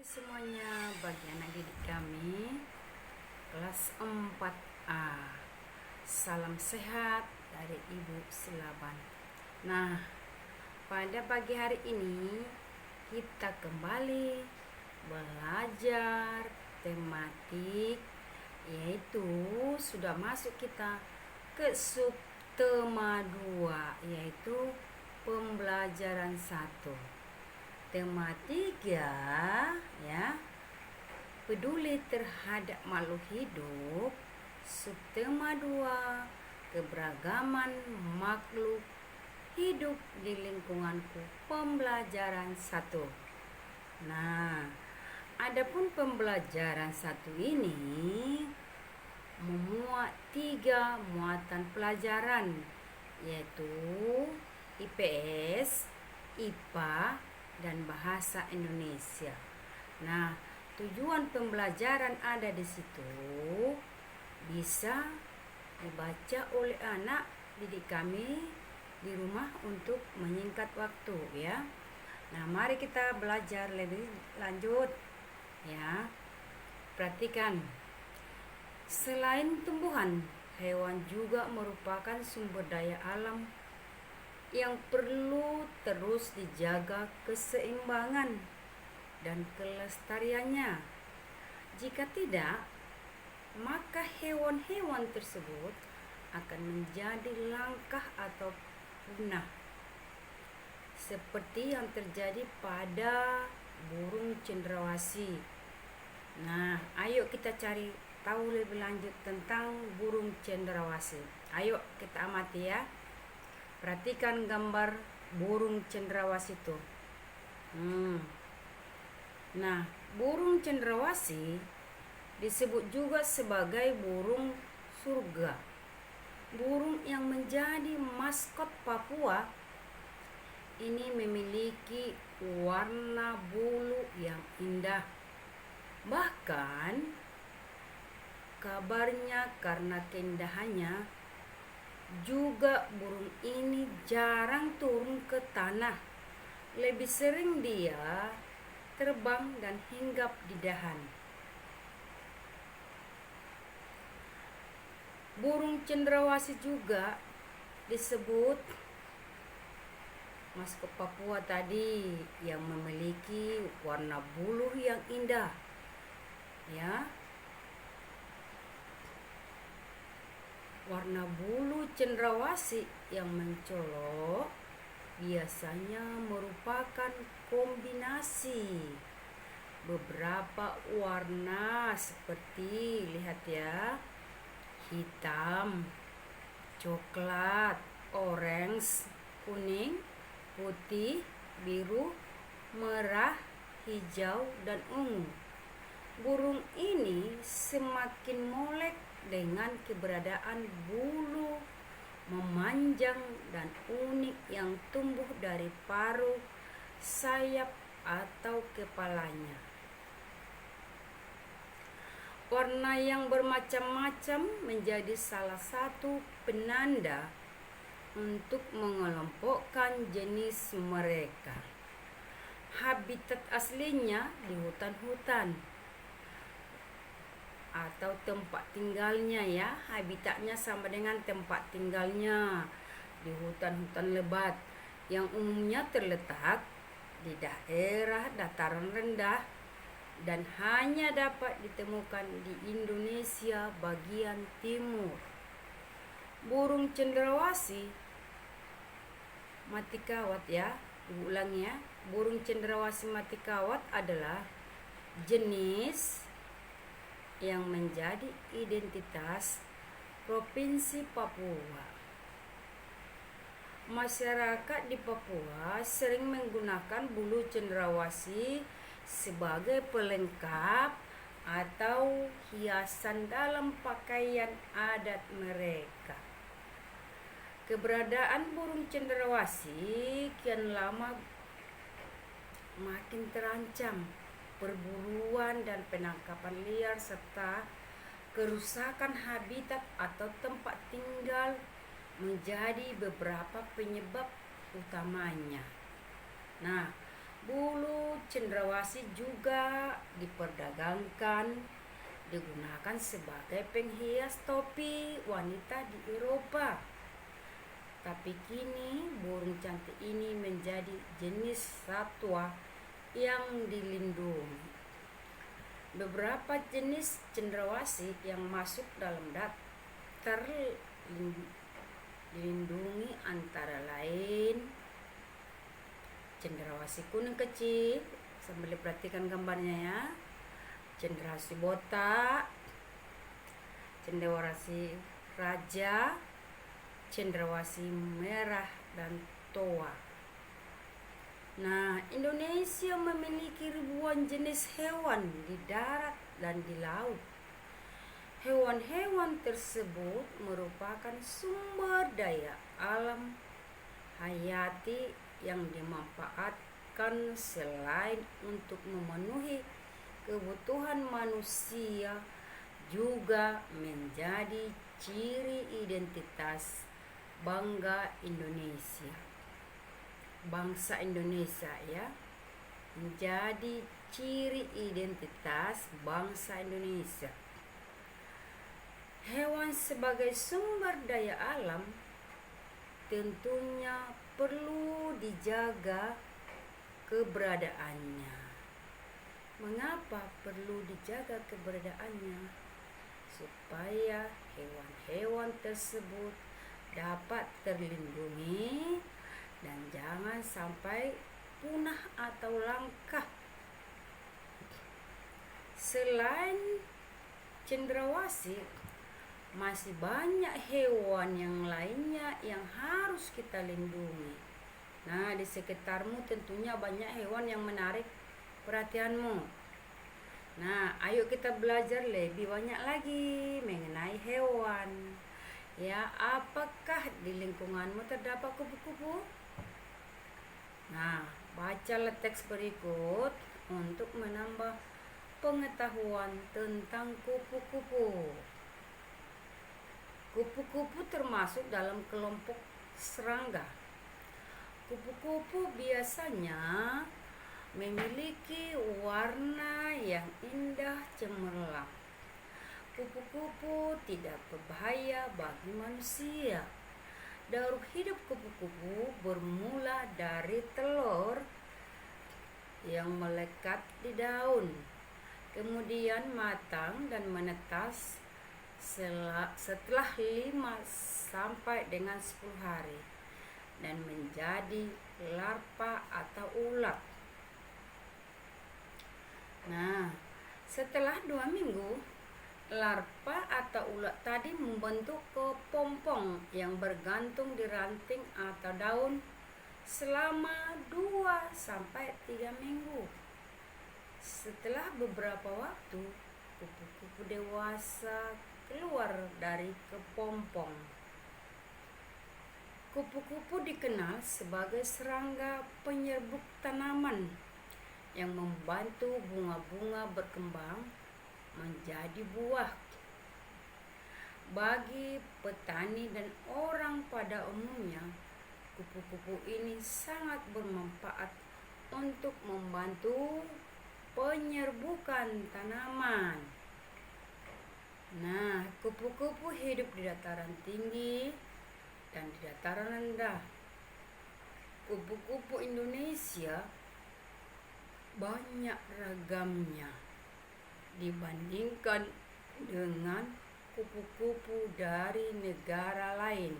Semuanya, bagi anak didik kami kelas 4A, salam sehat dari Ibu Selaban. Nah, pada pagi hari ini kita kembali belajar tematik, yaitu sudah masuk kita ke subtema 2, yaitu pembelajaran 1. Tema 3 ya, peduli terhadap makhluk hidup. Subtema 2, keberagaman makhluk hidup di lingkunganku, pembelajaran 1. Nah, adapun pembelajaran 1 ini memuat 3 muatan pelajaran, yaitu IPS, IPA, dan bahasa Indonesia. Nah, tujuan pembelajaran ada di situ bisa dibaca oleh anak didik kami di rumah untuk menyingkat waktu ya. Nah, mari kita belajar lebih lanjut ya. Perhatikan, selain tumbuhan, hewan juga merupakan sumber daya alam yang perlu terus dijaga keseimbangan dan kelestariannya. Jika tidak, maka hewan-hewan tersebut akan menjadi langka atau punah, seperti yang terjadi pada burung cendrawasih. Nah, ayo kita cari tahu lebih lanjut tentang burung cendrawasih. Ayo kita amati ya. Perhatikan gambar burung cendrawasih itu. Nah, burung cendrawasih disebut juga sebagai burung surga. Burung yang menjadi maskot Papua ini memiliki warna bulu yang indah. Bahkan kabarnya karena keindahannya juga burung ini jarang turun ke tanah. Lebih sering dia terbang dan hinggap di dahan. Burung cendrawasih juga disebut maskot Papua tadi, yang memiliki warna bulu yang indah. Ya. Warna bulu cendrawasih yang mencolok biasanya merupakan kombinasi beberapa warna seperti, lihat ya, hitam, coklat, orange, kuning, putih, biru, merah, hijau, dan ungu. Burung ini semakin molek dengan keberadaan bulu memanjang dan unik yang tumbuh dari paruh, sayap, atau kepalanya. Warna yang bermacam-macam menjadi salah satu penanda untuk mengelompokkan jenis mereka. Habitat aslinya di hutan-hutan atau tempat tinggalnya ya, habitatnya sama dengan tempat tinggalnya di hutan-hutan lebat yang umumnya terletak di daerah dataran rendah dan hanya dapat ditemukan di Indonesia bagian timur. Burung cendrawasih matikawat ya, diulang ya. Burung cendrawasih matikawat adalah jenis yang menjadi identitas Provinsi Papua. Masyarakat di Papua sering menggunakan bulu cendrawasih sebagai pelengkap atau hiasan dalam pakaian adat mereka. Keberadaan burung cendrawasih kian lama makin terancam. Perburuan dan penangkapan liar serta kerusakan habitat atau tempat tinggal menjadi beberapa penyebab utamanya. Nah, Bulu cendrawasih juga diperdagangkan, digunakan sebagai penghias topi wanita di Eropa. Tapi kini burung cantik ini menjadi jenis satwa yang dilindungi. Beberapa jenis cendrawasih yang masuk dalam daftar dilindungi antara lain cendrawasih kuning kecil, sambil diperhatikan gambarnya ya. Cendrawasih botak, cendrawasih raja, cendrawasih merah dan toa. Nah, Indonesia memiliki ribuan jenis hewan di darat dan di laut. Hewan-hewan tersebut merupakan sumber daya alam hayati yang dimanfaatkan selain untuk memenuhi kebutuhan manusia, juga menjadi ciri identitas bangsa Indonesia ya, menjadi ciri identitas bangsa Indonesia. Hewan sebagai sumber daya alam tentunya perlu dijaga keberadaannya. Mengapa perlu dijaga keberadaannya? Supaya hewan-hewan tersebut dapat terlindungi dan jangan sampai punah atau langka. Selain cendrawasih, masih banyak hewan yang lainnya yang harus kita lindungi. Nah, di sekitarmu tentunya banyak hewan yang menarik perhatianmu. Nah, ayo kita belajar lebih banyak lagi mengenai hewan. Ya, apakah di lingkunganmu terdapat kupu-kupu? Nah, bacalah teks berikut untuk menambah pengetahuan tentang kupu-kupu. Kupu-kupu termasuk dalam kelompok serangga. Kupu-kupu biasanya memiliki warna yang indah cemerlang. Kupu-kupu tidak berbahaya bagi manusia. Daur hidup kupu-kupu bermula dari telur yang melekat di daun, kemudian matang dan menetas setelah 5 sampai dengan 10 hari dan menjadi larva atau ulat. Nah, setelah 2 minggu, larva atau ulat tadi membentuk kepompong yang bergantung di ranting atau daun selama 2 sampai 3 minggu. Setelah beberapa waktu, kupu-kupu dewasa keluar dari kepompong. Kupu-kupu dikenal sebagai serangga penyerbuk tanaman yang membantu bunga-bunga berkembang menjadi buah. Bagi petani dan orang pada umumnya, kupu-kupu ini sangat bermanfaat untuk membantu penyerbukan tanaman. Nah, kupu-kupu hidup di dataran tinggi dan di dataran rendah. Kupu-kupu Indonesia banyak ragamnya dibandingkan dengan kupu-kupu dari negara lain.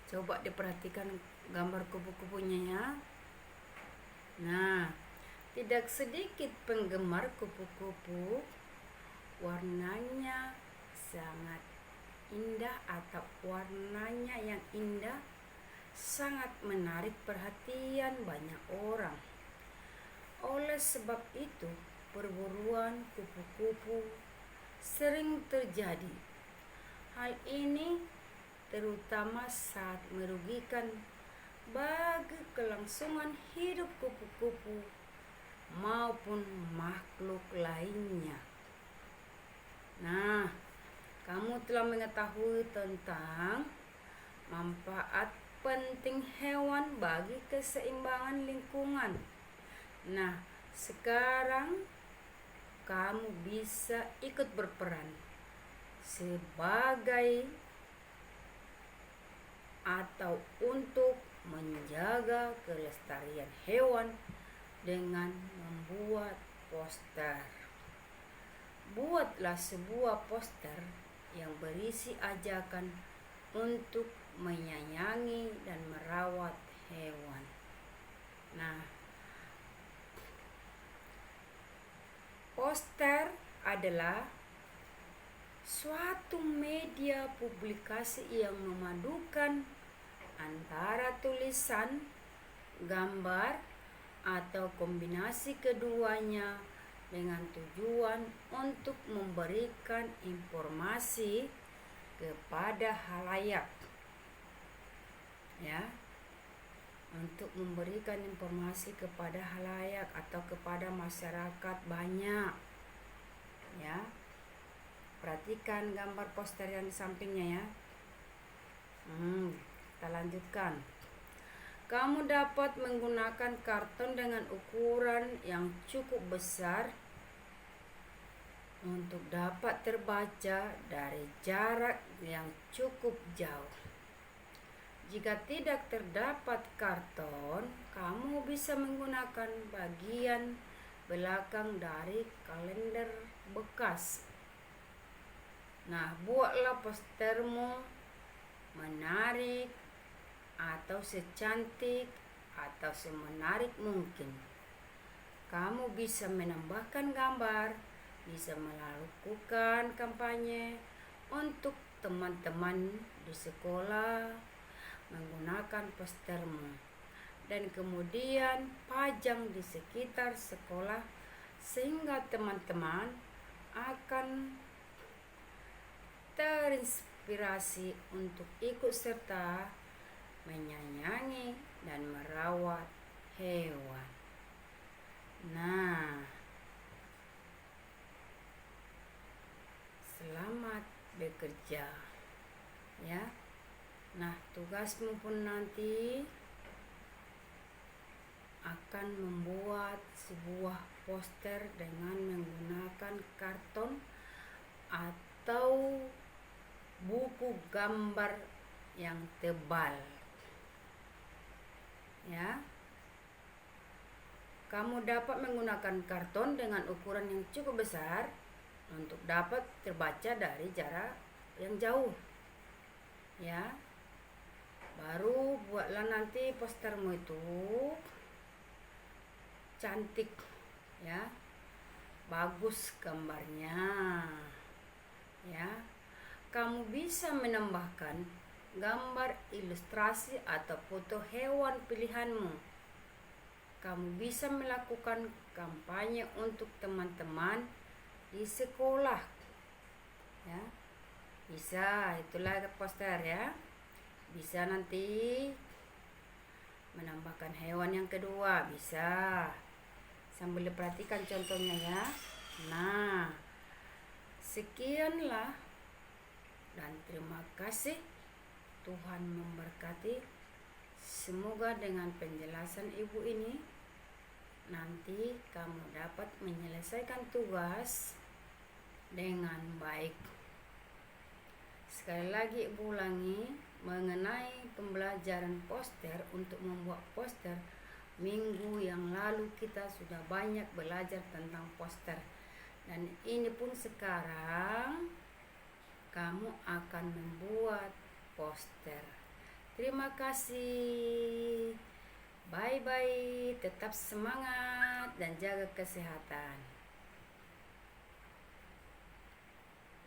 Coba diperhatikan gambar kupu-kupunya ya. Nah, tidak sedikit penggemar kupu-kupu, warnanya sangat indah atau warnanya yang indah sangat menarik perhatian banyak orang. Oleh sebab itu, perburuan kupu-kupu sering terjadi. Hal ini terutama saat merugikan bagi kelangsungan hidup kupu-kupu maupun makhluk lainnya. Nah, kamu telah mengetahui tentang manfaat penting hewan bagi keseimbangan lingkungan. Nah, sekarang kamu bisa ikut berperan sebagai atau untuk menjaga kelestarian hewan dengan membuat poster. Buatlah sebuah poster yang berisi ajakan untuk menyayangi dan merawat hewan. Nah, poster adalah suatu media publikasi yang memadukan antara tulisan, gambar, atau kombinasi keduanya dengan tujuan untuk memberikan informasi kepada halayak. Ya, untuk memberikan informasi kepada halayak atau kepada masyarakat banyak. Ya. Perhatikan gambar poster yang di sampingnya ya. Kita lanjutkan. Kamu dapat menggunakan karton dengan ukuran yang cukup besar untuk dapat terbaca dari jarak yang cukup jauh. Jika tidak terdapat karton, kamu bisa menggunakan bagian belakang dari kalender bekas. Nah, buatlah postermu menarik atau secantik atau semenarik mungkin. Kamu bisa menambahkan gambar, bisa melakukan kampanye untuk teman-teman di sekolah menggunakan postermu, dan kemudian pajang di sekitar sekolah sehingga teman-teman akan terinspirasi untuk ikut serta menyayangi dan merawat hewan. Nah, selamat bekerja ya. Nah, tugasmu pun nanti akan membuat sebuah poster dengan menggunakan karton atau buku gambar yang tebal. Ya. Kamu dapat menggunakan karton dengan ukuran yang cukup besar untuk dapat terbaca dari jarak yang jauh. Ya. Baru buatlah nanti postermu itu cantik ya. Bagus gambarnya. Ya. Kamu bisa menambahkan gambar ilustrasi atau foto hewan pilihanmu. Kamu bisa melakukan kampanye untuk teman-teman di sekolah. Ya. Bisa, itulah poster ya. Bisa nanti menambahkan hewan yang kedua, bisa. Sambil diperhatikan contohnya ya. Nah, sekianlah dan terima kasih. Tuhan memberkati. Semoga dengan penjelasan ibu ini nanti kamu dapat menyelesaikan tugas dengan baik. Sekali lagi ibu ulangi mengenai pembelajaran poster. Untuk membuat poster, minggu yang lalu kita sudah banyak belajar tentang poster, dan ini pun sekarang kamu akan membuat poster. Terima kasih. Bye bye. Tetap semangat dan jaga kesehatan.